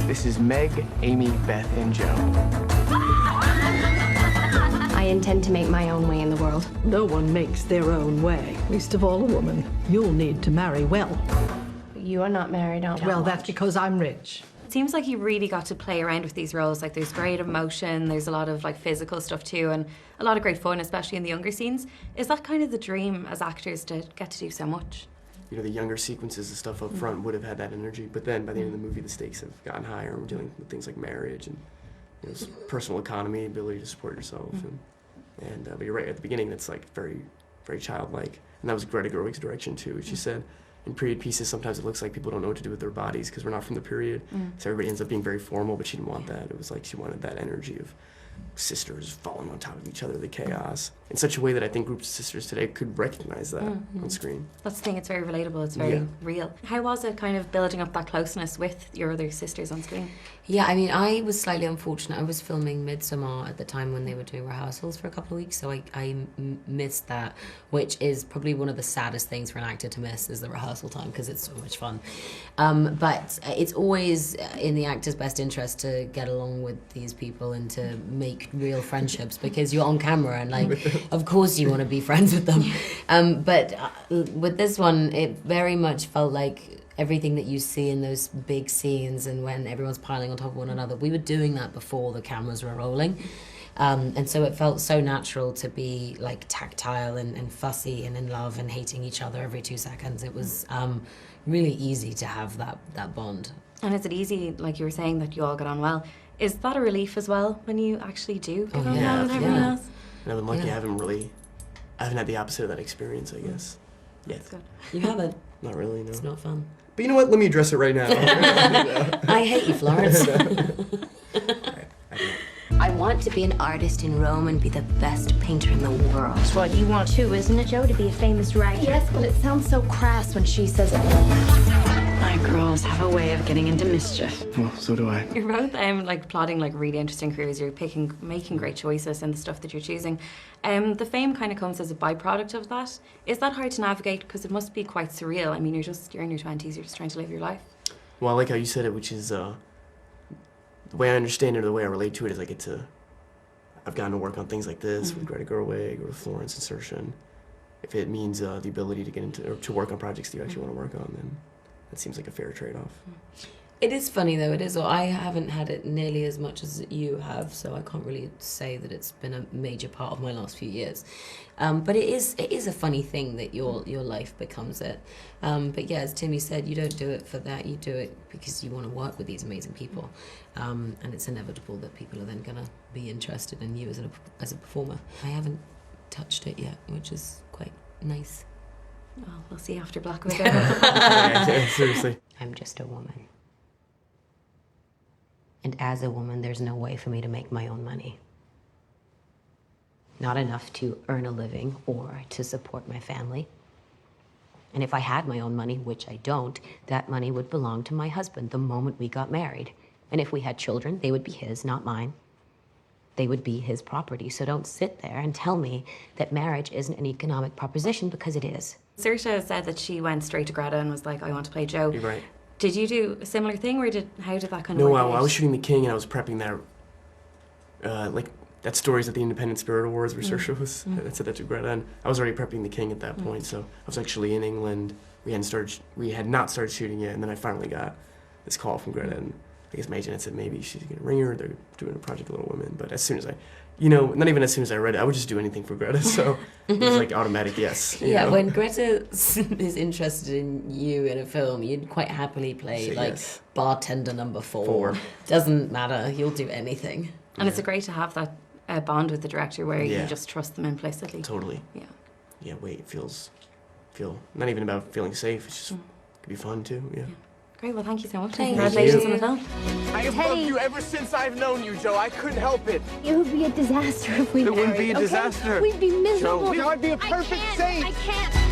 This is Meg, Amy, Beth, and Joe. I intend to make my own way in the world. No one makes their own way, least of all a woman. You'll need to marry well. You are not married, aren't you? Well, that's because I'm rich. It seems like you really got to play around with these roles. Like, there's great emotion, there's a lot of like physical stuff too, and a lot of great fun, especially in the younger scenes. Is that kind of the dream as actors, to get to do so much? You know, the younger sequences and stuff up front would have had that energy, but then by the end of the movie, the stakes have gotten higher. We're dealing with things like marriage and, you know, personal economy, ability to support yourself, but you're right. At the beginning, that's like very, very childlike, and that was Greta Gerwig's direction too. She said, in period pieces, sometimes it looks like people don't know what to do with their bodies because we're not from the period, so everybody ends up being very formal. But she didn't want that. It was like she wanted that energy of sisters falling on top of each other, the chaos, in such a way that I think groups of sisters today could recognize that on screen. That's the thing, it's very relatable, it's very real. How was it kind of building up that closeness with your other sisters on screen? Yeah, I mean, I was slightly unfortunate. I was filming Midsommar at the time when they were doing rehearsals for a couple of weeks, so I missed that, which is probably one of the saddest things for an actor to miss, is the rehearsal time, because it's so much fun. But it's always in the actor's best interest to get along with these people and to make real friendships, because you're on camera and like of course you want to be friends with them. But with this one, it very much felt like everything that you see in those big scenes and when everyone's piling on top of one another, we were doing that before the cameras were rolling. And so it felt so natural to be like tactile and fussy and in love and hating each other every 2 seconds. It was really easy to have that bond. And is it easy, like you were saying, that you all get on well? Is that a relief as well when you actually do get on well with everyone else? And I've been lucky. I haven't had the opposite of that experience, I guess. That's good. You haven't? Not really, no. It's not fun. But you know what? Let me address it right now. I hate you, Florence. I want to be an artist in Rome and be the best painter in the world. That's what you want too, isn't it, Joe, to be a famous writer? Yes, but it sounds so crass when she says it. My girls have a way of getting into mischief. Well, so do I. You're both like plotting like really interesting careers. You're making great choices in the stuff that you're choosing. The fame kind of comes as a byproduct of that. Is that hard to navigate? Because it must be quite surreal. I mean, you're in your 20s. You're just trying to live your life. Well, I like how you said it, which is the way I understand it, or the way I relate to it, is I've gotten to work on things like this with Greta Gerwig or with Florence and Saoirse. If it means the ability to get into or to work on projects that you actually want to work on, then that seems like a fair trade-off. It is funny though, it is. I haven't had it nearly as much as you have, so I can't really say that it's been a major part of my last few years. But it is a funny thing that your life becomes it. But yeah, as Timmy said, you don't do it for that. You do it because you want to work with these amazing people. And it's inevitable that people are then going to be interested in you as a performer. I haven't touched it yet, which is quite nice. Well, we'll see after Black Widow. Yeah, seriously. I'm just a woman. And as a woman, there's no way for me to make my own money. Not enough to earn a living or to support my family. And if I had my own money, which I don't, that money would belong to my husband the moment we got married. And if we had children, they would be his, not mine. They would be his property. So don't sit there and tell me that marriage isn't an economic proposition, because it is. Saoirse said that she went straight to Greta and was like, I want to play Joe. You're right. Did you do a similar thing, or how did that kind of No, work out? I was shooting The King, and I was prepping that, like, that stories at the Independent Spirit Awards where Saoirse was, I said that to Greta, and I was already prepping The King at that point, so I was actually in England. We had not started shooting yet, and then I finally got this call from Greta, and I guess my agent had said maybe she's gonna ring her, they're doing a project Little Women, but as soon as not even as soon as I read it, I would just do anything for Greta, so it was like automatic yes. Yeah, when Greta is interested in you in a film, you'd quite happily play bartender number 4. Doesn't matter, you'll do anything. And it's great to have that bond with the director where you just trust them implicitly. Totally. Yeah. Yeah, feel not even about feeling safe, it's just could be fun too, yeah. Great, well thank you so much. Thank Congratulations you. on the film. I have loved you ever since I've known you, Joe. I couldn't help it. It would be a disaster if we It married. wouldn't be a okay? disaster. We'd be miserable. Joe, I'd be a perfect saint. I can't.